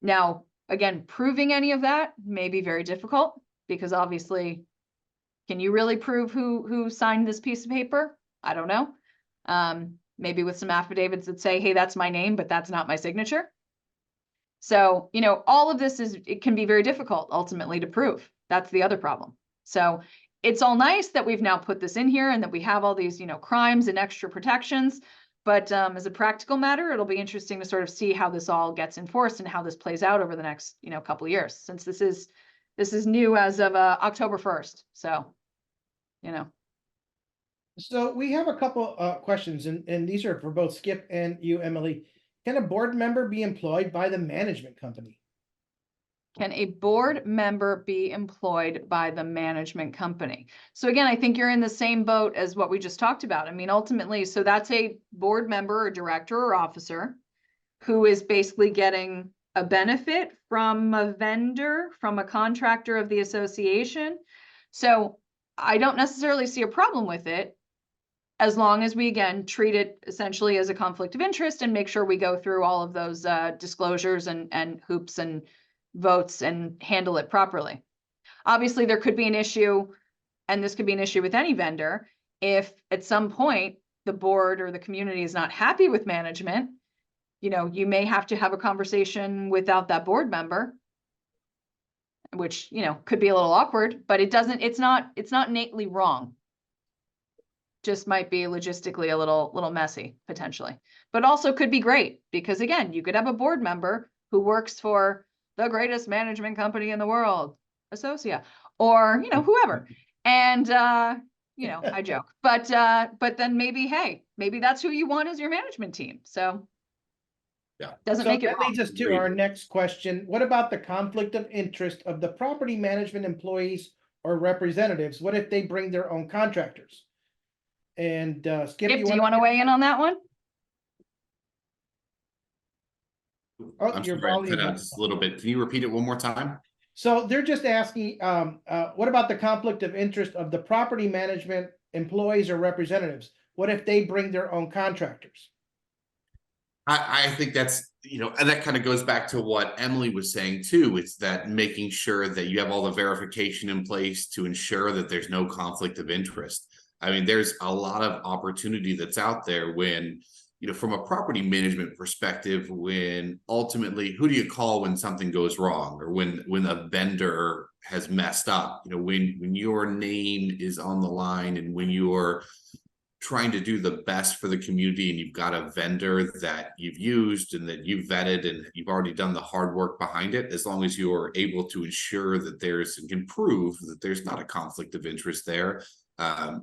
Now, again, proving any of that may be very difficult because obviously, can you really prove who signed this piece of paper? I don't know. Maybe with some affidavits that say, hey, that's my name, but that's not my signature. So, all of this it can be very difficult ultimately to prove. That's the other problem. So it's all nice that we've now put this in here and that we have all these, crimes and extra protections. But as a practical matter, it'll be interesting to sort of see how this all gets enforced and how this plays out over the next, couple of years, since this is new as of October 1st. So, So we have a couple questions, and these are for both Skip and you, Emily. Can a board member be employed by the management company? Can a board member be employed by the management company? So again, I think you're in the same boat as what we just talked about. I mean, ultimately, so that's a board member or director or officer who is basically getting a benefit from a vendor, from a contractor of the association. So I don't necessarily see a problem with it, as long as we, again, treat it essentially as a conflict of interest and make sure we go through all of those disclosures and hoops and votes and handle it properly. Obviously, there could be an issue, and this could be an issue with any vendor, if at some point the board or the community is not happy with management. You may have to have a conversation without that board member, which, could be a little awkward, but it's not innately wrong. Just might be logistically a little messy potentially, but also could be great because, again, you could have a board member who works for the greatest management company in the world, Associa, or, whoever. And, I joke, but then maybe that's who you want as your management team. So yeah, doesn't So make it that wrong. leads us to our next question. What about the conflict of interest of the property management employees or representatives? What if they bring their own contractors? And Skip, Do you want to weigh in on that one? Oh, I'm your sorry, I volume cut out is- just a little bit. Can you repeat it one more time? So they're just asking, what about the conflict of interest of the property management employees or representatives? What if they bring their own contractors? I think that's, and that kind of goes back to what Emily was saying too. It's that making sure that you have all the verification in place to ensure that there's no conflict of interest. I mean, there's a lot of opportunity that's out there when from a property management perspective, when ultimately, who do you call when something goes wrong, or when a vendor has messed up? When your name is on the line, and when you're trying to do the best for the community, and you've got a vendor that you've used and that you've vetted and you've already done the hard work behind it, as long as you are able to ensure that and can prove that there's not a conflict of interest there,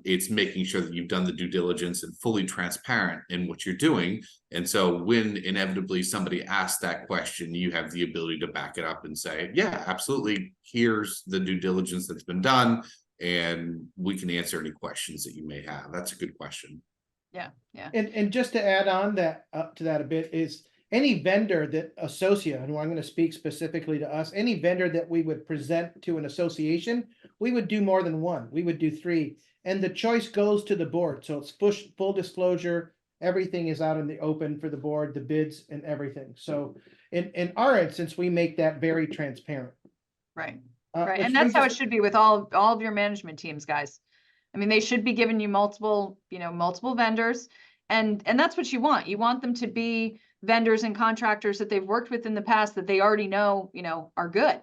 it's making sure that you've done the due diligence and fully transparent in what you're doing. And so when inevitably somebody asks that question, you have the ability to back it up and say, yeah, absolutely, here's the due diligence that's been done, and we can answer any questions that you may have. That's a good question. Yeah, yeah. And just to add on that to that a bit, is any vendor that Associa, and I'm going to speak specifically to us, any vendor that we would present to an association, we would do more than one. We would do 3, and the choice goes to the board. So it's full disclosure. Everything is out in the open for the board, the bids and everything. So in our instance, we make that very transparent. Right. which Right, and that's brings how us- it should be with all of your management teams, guys. I mean, they should be giving you multiple vendors, and that's what you want. You want them to be vendors and contractors that they've worked with in the past, that they already know, are good.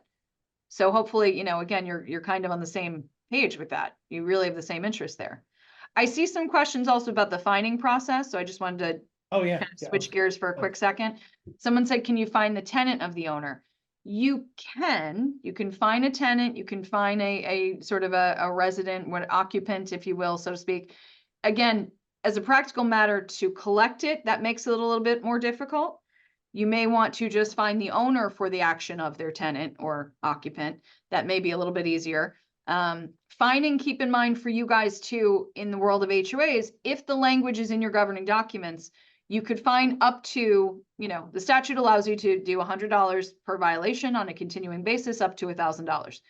So hopefully, again, you're kind of on the same page with that. You really have the same interest there. I see some questions also about the fining process, so I just wanted to Oh yeah. kind of switch gears for a quick second. Someone said, can you find the tenant of the owner? You can find a tenant, you can find a sort of a resident, what occupant, if you will, so to speak. Again, as a practical matter, to collect it, that makes it a little bit more difficult. You may want to just find the owner for the action of their tenant or occupant. That may be a little bit easier. Finding, keep in mind for you guys too, in the world of HOAs, if the language is in your governing documents, you could fine up to, the statute allows you to do $100 per violation on a continuing basis, up to $1,000.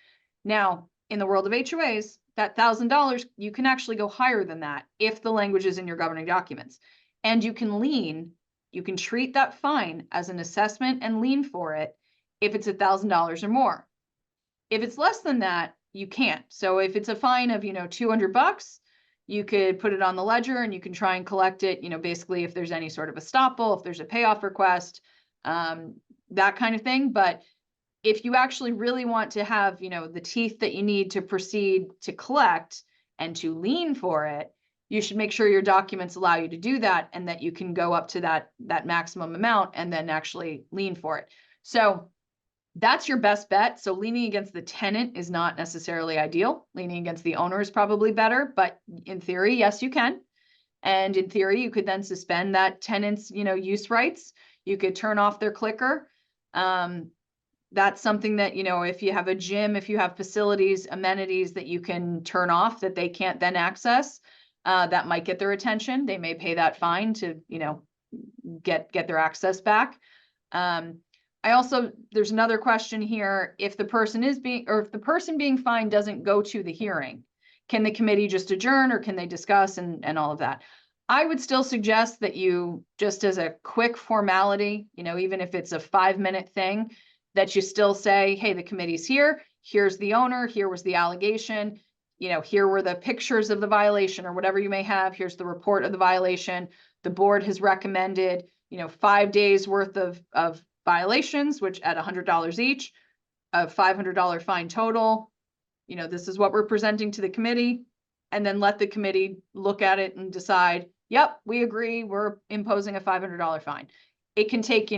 Now, in the world of HOAs, that $1,000, you can actually go higher than that if the language is in your governing documents. And you can treat that fine as an assessment and lien for it if it's $1,000 or more. If it's less than that, you can't. So if it's a fine of, $200, you could put it on the ledger and you can try and collect it, basically if there's any sort of estoppel, if there's a payoff request, that kind of thing. But if you actually really want to have, the teeth that you need to proceed to collect and to lien for it, you should make sure your documents allow you to do that, and that you can go up to that maximum amount and then actually lien for it. So that's your best bet. So leaning against the tenant is not necessarily ideal. Leaning against the owner is probably better, but in theory, yes, you can. And in theory, you could then suspend that tenant's, use rights. You could turn off their clicker. That's something that, if you have a gym, if you have facilities, amenities that you can turn off that they can't then access, that might get their attention. They may pay that fine to, get their access back. There's another question here. If the person being fined doesn't go to the hearing, can the committee just adjourn, or can they discuss and all of that? I would still suggest that you, just as a quick formality, even if it's a 5-minute thing, that you still say, hey, the committee's here. Here's the owner. Here was the allegation. Here were the pictures of the violation or whatever you may have. Here's the report of the violation. The board has recommended, 5 days worth of violations, which at $100 each, a $500 fine total. This is what we're presenting to the committee, and then let the committee look at it and decide, yep, we agree, we're imposing a $500 fine. It can take,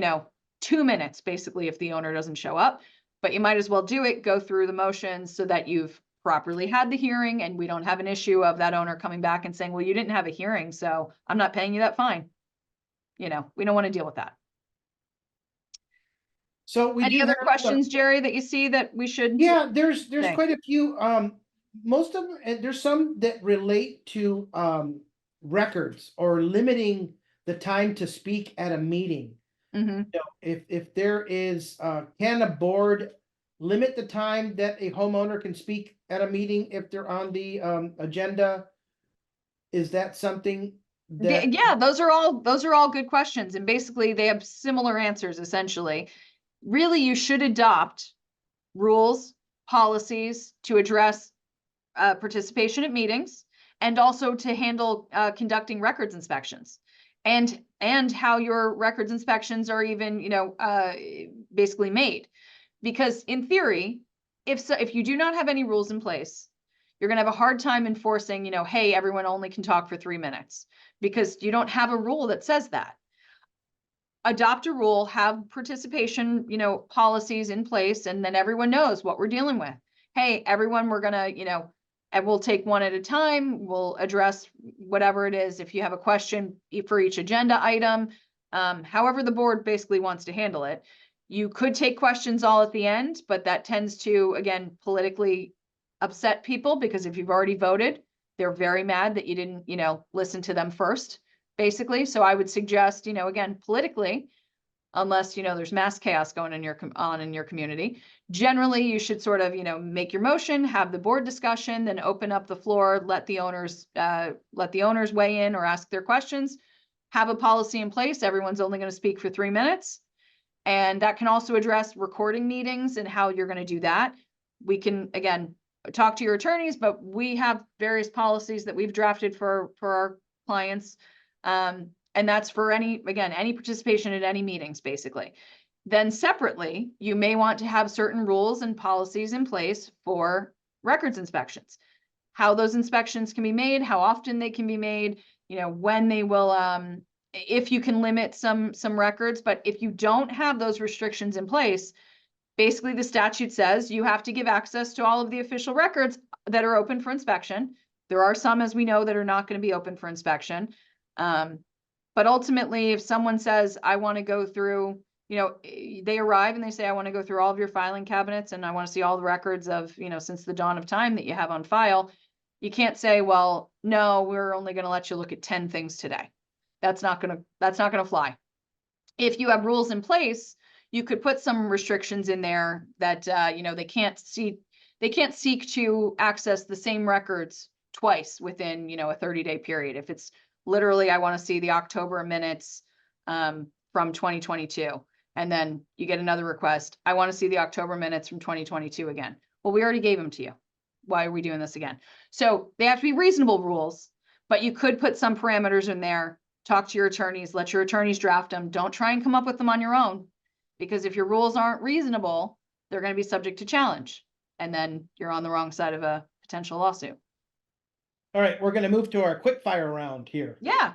2 minutes basically if the owner doesn't show up, but you might as well do it, go through the motions so that you've properly had the hearing, and we don't have an issue of that owner coming back and saying, well, you didn't have a hearing, so I'm not paying you that fine. We don't want to deal with that. So we Any do other have questions, Jerry, that you see that we should? Yeah, there's Okay. quite a few. Most of them, and there's some that relate to records or limiting the time to speak at a meeting. Mhm. If there is, can a board limit the time that a homeowner can speak at a meeting if they're on the agenda? Is that something that? Yeah, those are all good questions, and basically they have similar answers essentially. Really, you should adopt rules, policies to address participation at meetings, and also to handle conducting records inspections. and how your records inspections are even, basically made. Because in theory, if you do not have any rules in place, you're going to have a hard time enforcing, hey, everyone only can talk for 3 minutes, because you don't have a rule that says that. Adopt a rule, have participation, policies in place, and then everyone knows what we're dealing with. Hey, everyone, we're gonna, and we'll take one at a time. We'll address whatever it is. If you have a question for each agenda item, however the board basically wants to handle it. You could take questions all at the end, but that tends to, again, politically upset people, because if you've already voted, they're very mad that you didn't, listen to them first, basically. So I would suggest, again, politically, unless, there's mass chaos going in your community, generally you should sort of, make your motion, have the board discussion, then open up the floor, let the owners weigh in or ask their questions, have a policy in place. Everyone's only going to speak for 3 minutes. And that can also address recording meetings and how you're going to do that. We can, again, talk to your attorneys, but we have various policies that we've drafted for our clients. And that's for any participation at any meetings, basically. Then separately, you may want to have certain rules and policies in place for records inspections, how those inspections can be made, how often they can be made, when they will, if you can limit some records. But if you don't have those restrictions in place, basically the statute says you have to give access to all of the official records that are open for inspection. There are some, as we know, that are not going to be open for inspection. But ultimately, if someone says, I want to go through, they arrive and they say, I want to go through all of your filing cabinets and I want to see all the records of, since the dawn of time that you have on file. You can't say, well, no, we're only going to let you look at 10 things today. That's not going to fly. If you have rules in place, you could put some restrictions in there that, they can't seek to access the same records twice within, a 30-day period. If it's literally, I want to see the October minutes from 2022, and then you get another request, I want to see the October minutes from 2022 again. Well, we already gave them to you. Why are we doing this again? So they have to be reasonable rules, but you could put some parameters in there. Talk to your attorneys, let your attorneys draft them. Don't try and come up with them on your own, because if your rules aren't reasonable, they're going to be subject to challenge. And then you're on the wrong side of a potential lawsuit. All right, we're going to move to our quick fire round here. Yeah.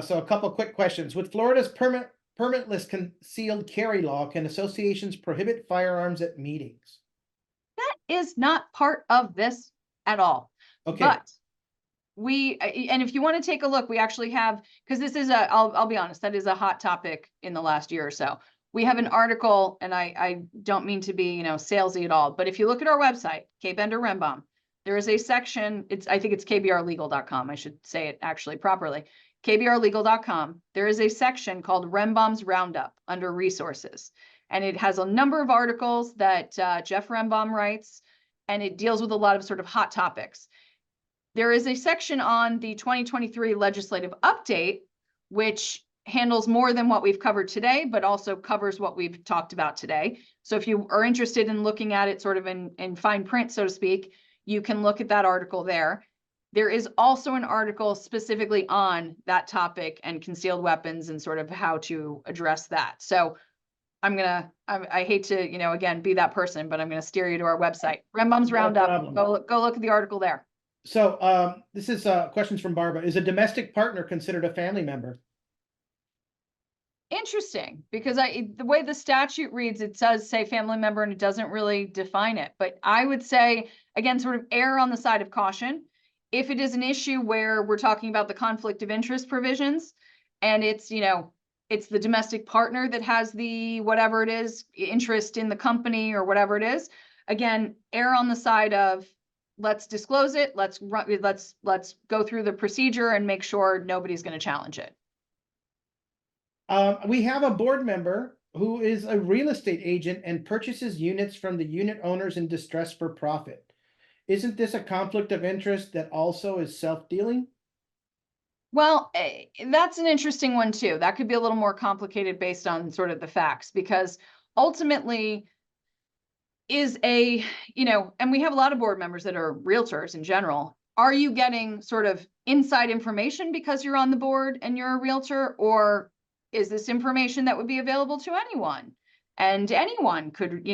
So a couple quick questions. With Florida's permitless concealed carry law, can associations prohibit firearms at meetings? That is not part of this at all. Okay. But and if you want to take a look, we actually have, because this is I'll be honest, that is a hot topic in the last year or so. We have an article, and I don't mean to be, salesy at all, but if you look at our website, Kaye Bender Rembaum, there is a section, I think it's kbrlegal.com. I should say it actually properly. kbrlegal.com. There is a section called Rembaum's Roundup under resources. And it has a number of articles that Jeff Rembaum writes, and it deals with a lot of sort of hot topics. There is a section on the 2023 legislative update, which handles more than what we've covered today, but also covers what we've talked about today. So if you are interested in looking at it sort of in fine print, so to speak, you can look at that article there. There is also an article specifically on that topic and concealed weapons and sort of how to address that. So I hate to, again, be that person, but I'm going to steer you to our website, Rembaum's Roundup. Go look at the article there. So this is questions from Barbara. Is a domestic partner considered a family member? Interesting, because the way the statute reads, it does say family member and it doesn't really define it. But I would say, again, sort of err on the side of caution. If it is an issue where we're talking about the conflict of interest provisions and it's, it's the domestic partner that has the, whatever it is, interest in the company or whatever it is, again, err on the side of let's disclose it. Let's go through the procedure and make sure nobody's going to challenge it. We have a board member who is a real estate agent and purchases units from the unit owners in distress for profit. Isn't this a conflict of interest that also is self-dealing? Well, that's an interesting one too. That could be a little more complicated based on sort of the facts, because ultimately and we have a lot of board members that are realtors in general. are you getting sort of inside information because you're on the board and you're a realtor, or is this information that would be available to anyone? And anyone could,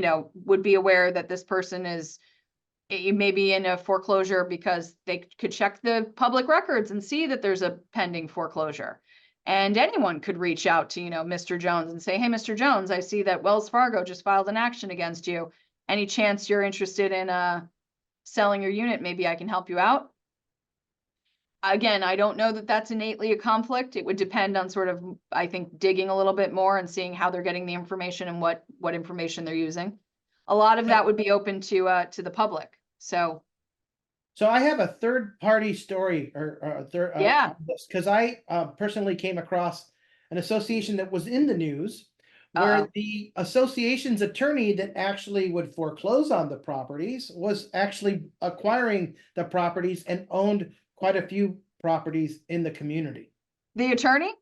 would be aware that this person is maybe in a foreclosure because they could check the public records and see that there's a pending foreclosure. And anyone could reach out to, Mr. Jones and say, hey, Mr. Jones, I see that Wells Fargo just filed an action against you. Any chance you're interested in selling your unit? Maybe I can help you out. Again, I don't know that that's innately a conflict. It would depend on sort of, I think, digging a little bit more and seeing how they're getting the information and what information they're using. A lot of that would be open to the public. So I have a third party story or third, yeah, because I personally came across an association that was in the news where the association's attorney that actually would foreclose on the properties was actually acquiring the properties and owned quite a few properties in the community. The attorney?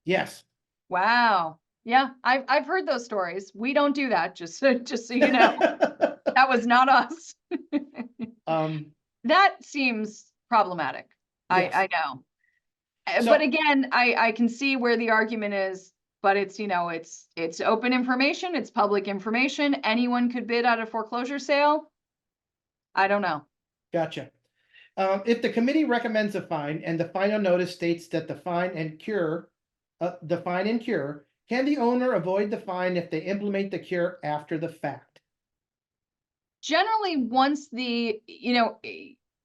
Yes. Wow. Yeah, I've heard those stories. We don't do that, just so you know. That was not us. That seems problematic. Yes. I know. So- But again, I can see where the argument is, but it's, it's open information, it's public information. Anyone could bid at a foreclosure sale. I don't know. Gotcha. If the committee recommends a fine and the final notice states that the fine and cure, can the owner avoid the fine if they implement the cure after the fact? Generally, once the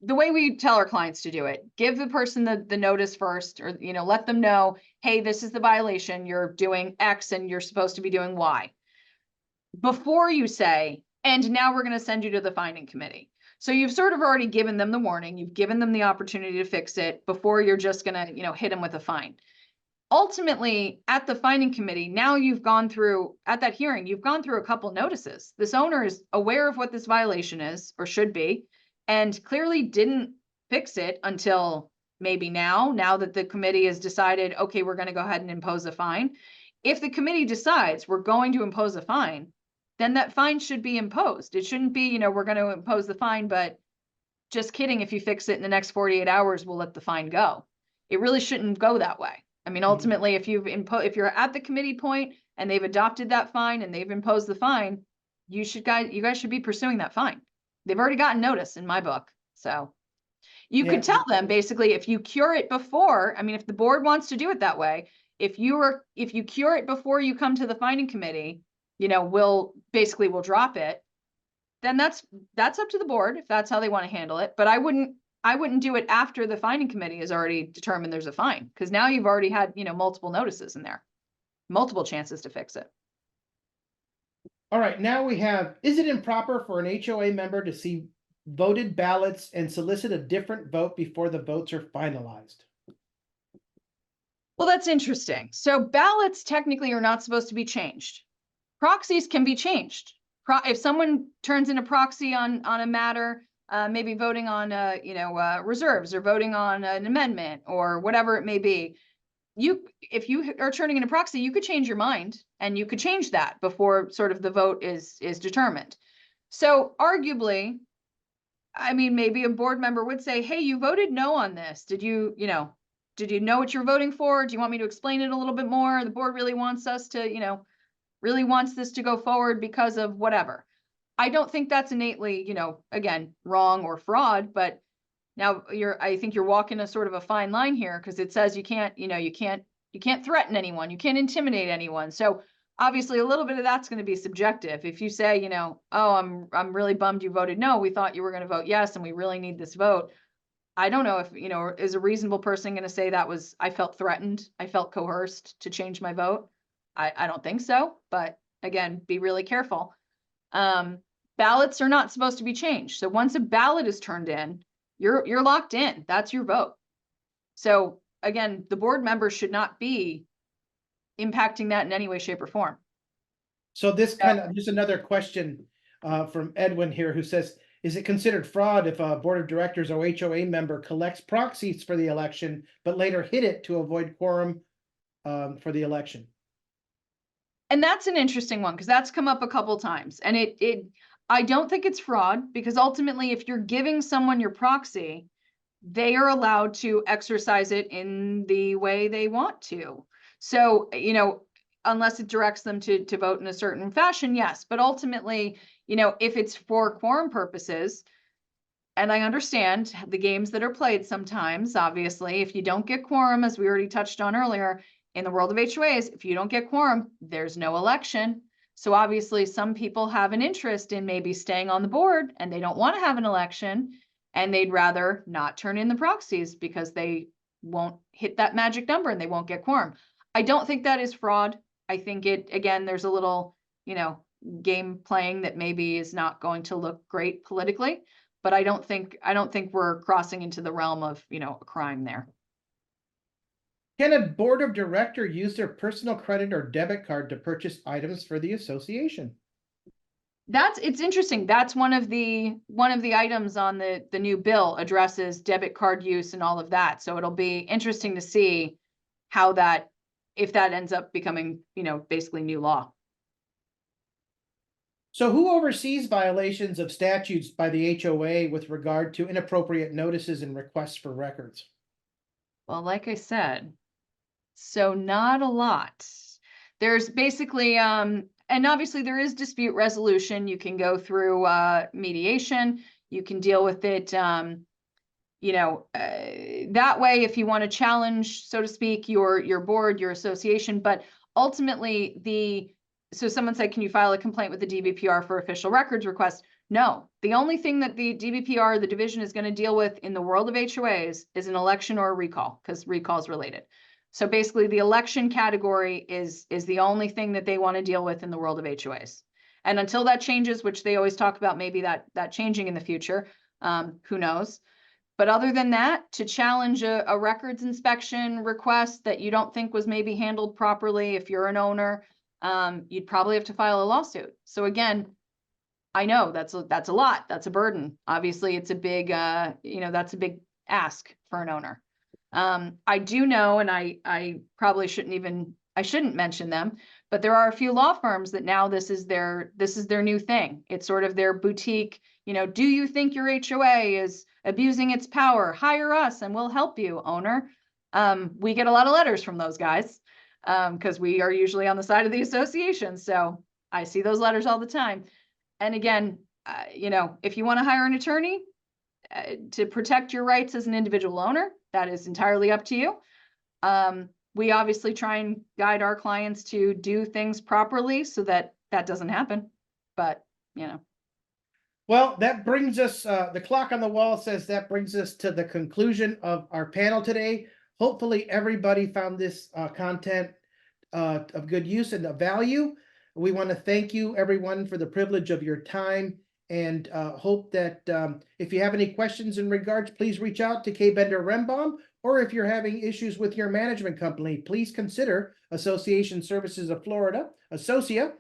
way we tell our clients to do it, give the person the notice first, or, let them know, hey, this is the violation, you're doing X and you're supposed to be doing Y. Before you say, and now we're going to send you to the fining committee. So you've sort of already given them the warning, you've given them the opportunity to fix it before you're just going to, hit them with a fine. Ultimately, at the fining committee, now you've gone through, at that hearing, you've gone through a couple notices. This owner is aware of what this violation is, or should be, and clearly didn't fix it until maybe now that the committee has decided, okay, we're going to go ahead and impose a fine. If the committee decides we're going to impose a fine, then that fine should be imposed. It shouldn't be, we're going to impose the fine, but just kidding, if you fix it in the next 48 hours, we'll let the fine go. It really shouldn't go that way. I mean, ultimately, if you're at the committee point and they've adopted that fine and they've imposed the fine, you guys should be pursuing that fine. They've already gotten notice in my book. So you could tell them basically, if you cure it before, I mean, if the board wants to do it that way, if you cure it before you come to the fining committee, we'll drop it. Then that's up to the board if that's how they want to handle it. But I wouldn't do it after the fining committee has already determined there's a fine, because now you've already had, multiple notices in there, multiple chances to fix it. All right, now we have, is it improper for an HOA member to see voted ballots and solicit a different vote before the votes are finalized? Well, that's interesting. So ballots technically are not supposed to be changed. Proxies can be changed. If someone turns in a proxy on a matter, maybe voting on, reserves, or voting on an amendment or whatever it may be, if you are turning in a proxy, you could change your mind and you could change that before sort of the vote is determined. So arguably, I mean, maybe a board member would say, hey, you voted no on this. Did you know what you're voting for? Do you want me to explain it a little bit more? The board really wants us to, really wants this to go forward because of whatever. I don't think that's innately, again, wrong or fraud, but now I think you're walking a sort of a fine line here, because it says you can't threaten anyone, you can't intimidate anyone. So obviously a little bit of that's going to be subjective. If you say, oh, I'm really bummed you voted no, we thought you were going to vote yes, and we really need this vote. I don't know if, is a reasonable person going to say I felt threatened, I felt coerced to change my vote? I don't think so, but again, be really careful. Ballots are not supposed to be changed. So once a ballot is turned in, you're locked in. That's your vote. So again, the board members should not be impacting that in any way, shape, or form. So this just another question from Edwin here, who says, is it considered fraud if a board of directors or HOA member collects proxies for the election, but later hid it to avoid quorum for the election? And that's an interesting one, because that's come up a couple times. And I don't think it's fraud, because ultimately, if you're giving someone your proxy, they are allowed to exercise it in the way they want to. So, you know, unless it directs them to vote in a certain fashion, yes. But ultimately, you know, if it's for quorum purposes, and I understand the games that are played sometimes, obviously, if you don't get quorum, as we already touched on earlier, in the world of HOAs, if you don't get quorum, there's no election. So obviously some people have an interest in maybe staying on the board and they don't want to have an election and they'd rather not turn in the proxies because they won't hit that magic number and they won't get quorum. I don't think that is fraud. I think again, there's a little, you know, game playing that maybe is not going to look great politically, but I don't think we're crossing into the realm of, you know, a crime there. Can a board of director use their personal credit or debit card to purchase items for the association? It's interesting. That's one of the items on the new bill addresses debit card use and all of that. So it'll be interesting to see how that, if that ends up becoming, you know, basically new law. So who oversees violations of statutes by the HOA with regard to inappropriate notices and requests for records? Well, like I said, so not a lot. There's basically, and obviously there is dispute resolution. You can go through mediation. You can deal with it, you know, that way if you want to challenge, so to speak, your board, your association. But ultimately, so someone said, can you file a complaint with the DBPR for official records request? No, the only thing that the DBPR, the division, is going to deal with in the world of HOAs is an election or a recall, because recall is related. So basically the election category is the only thing that they want to deal with in the world of HOAs. And until that changes, which they always talk about maybe that changing in the future, who knows? But other than that, to challenge a records inspection request that you don't think was maybe handled properly, if you're an owner, you'd probably have to file a lawsuit. So again, I know that's a lot, that's a burden. Obviously it's a big, you know, that's a big ask for an owner. I do know, and I probably shouldn't mention them, but there are a few law firms that now this is their new thing. It's sort of their boutique, you know, do you think your HOA is abusing its power? Hire us and we'll help you, owner. We get a lot of letters from those guys, because we are usually on the side of the association. So I see those letters all the time. And again, you know, if you want to hire an attorney to protect your rights as an individual owner, that is entirely up to you. We obviously try and guide our clients to do things properly so that doesn't happen. But, you know. Well, that brings us, the clock on the wall says that brings us to the conclusion of our panel today. Hopefully everybody found this content of good use and of value. We want to thank you, everyone, for the privilege of your time, and hope that if you have any questions in regards, please reach out to Kaye Bender Rembaum, or if you're having issues with your management company, please consider Association Services of Florida, Associa.